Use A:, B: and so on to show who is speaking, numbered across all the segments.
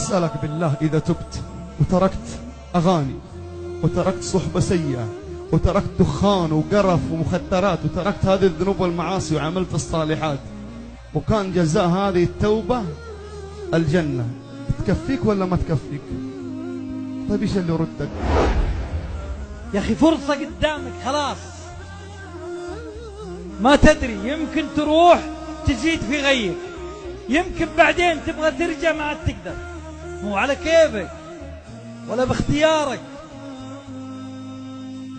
A: أسألك بالله، إذا تبت وتركت أغاني وتركت صحبة سيئة وتركت دخان وقرف ومخدرات وتركت هذه الذنوب والمعاصي وعملت الصالحات، وكان جزاء هذه التوبة الجنة، تكفيك ولا ما تكفيك؟ طيب ايش اللي يردك؟
B: يا أخي فرصة قدامك خلاص، ما تدري، يمكن تروح تزيد في غيك، يمكن بعدين تبغى ترجع ما عاد تقدر، مو على كيفك ولا باختيارك.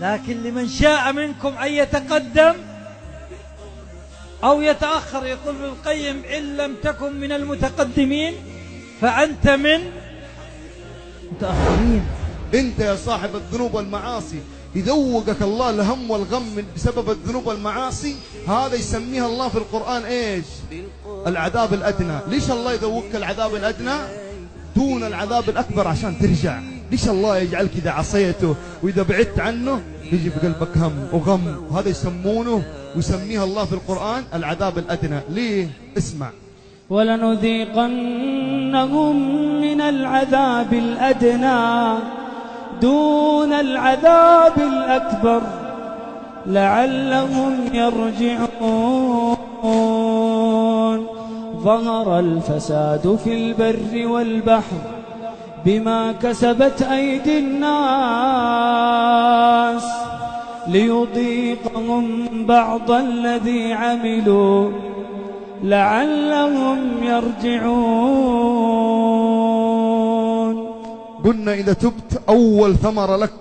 B: لكن لمن شاء منكم أن يتقدم أو يتأخر، يقول ابن القيم: إن لم تكن من المتقدمين فأنت من متأخرين.
A: أنت يا صاحب الذنوب والمعاصي يذوقك الله الهم والغم بسبب الذنوب والمعاصي، هذا يسميها الله في القرآن إيش؟ العذاب الأدنى. ليش الله يذوقك العذاب الأدنى دون العذاب الأكبر؟ عشان ترجع. ليش الله يجعلك إذا عصيته وإذا بعدت عنه يجي في قلبك هم وغم، وهذا يسمونه ويسميها الله في القرآن العذاب الأدنى. ليه؟ اسمع:
C: ولنذيقنهم من العذاب الأدنى دون العذاب الأكبر لعلهم يرجعون. ظهر الفساد في البر والبحر بما كسبت أيدي الناس ليذيقهم بعض الذي عملوا لعلهم يرجعون.
A: قلنا إذا تبت أول ثمرة لك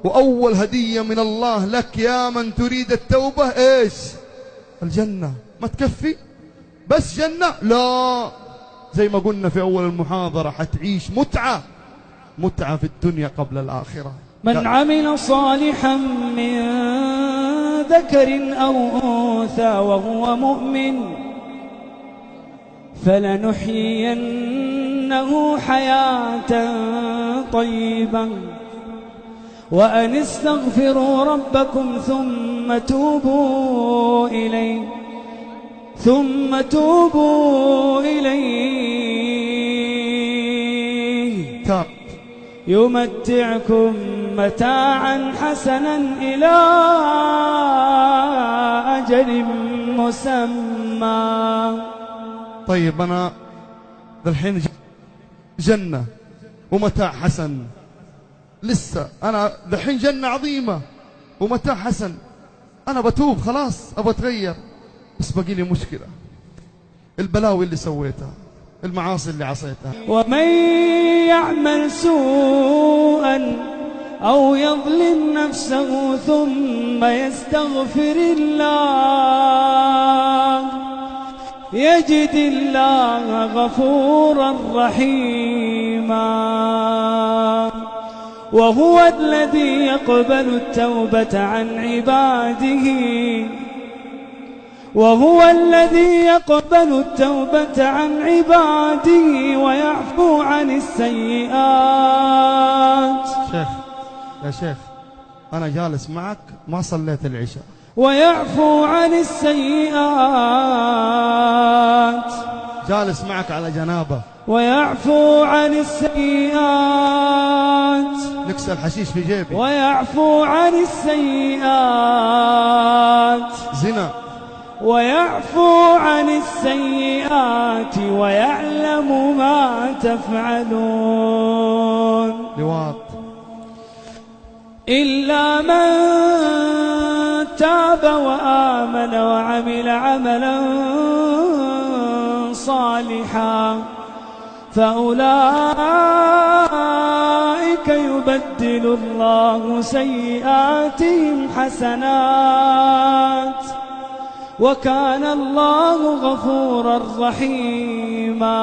A: وأول هدية من الله لك يا من تريد التوبة إيش؟ الجنة. ما تكفي بس جنة؟ لا، زي ما قلنا في أول المحاضرة حتعيش متعة في الدنيا قبل الآخرة.
C: من عمل صالحا من ذكر أو أنثى وهو مؤمن فلنحيينه حياة طيبة وأن استغفروا ربكم ثم توبوا إليه يمتعكم متاعا حسنا إلى أجل مسمى.
A: طيب أنا الحين جنة ومتاع حسن، لسه أنا الحين جنة عظيمة ومتاع حسن، أنا بتوب خلاص، أبغى أتغير، بس باقي لي مشكلة: البلاوي اللي سويتها، المعاصي اللي عصيتها.
C: ومن يعمل سوءا أو يظلم نفسه ثم يستغفر الله يجد الله غفورا رحيما. وهو الذي يقبل التوبة عن عباده ويعفو عن السيئات.
A: يا شيخ أنا جالس معك ما صليت العشاء.
C: ويعفو عن السيئات.
A: جالس معك على جنابة.
C: ويعفو عن السيئات.
A: نكسر الحشيش في جيبي.
C: ويعفو عن السيئات.
A: زنا.
C: ويعفو عن السيئات ويعلم ما تفعلون.
A: لواط.
C: إلا من تاب وآمن وعمل عملا صالحا فأولئك يبدل الله سيئاتهم حسنات وكان الله غفورا رحيما.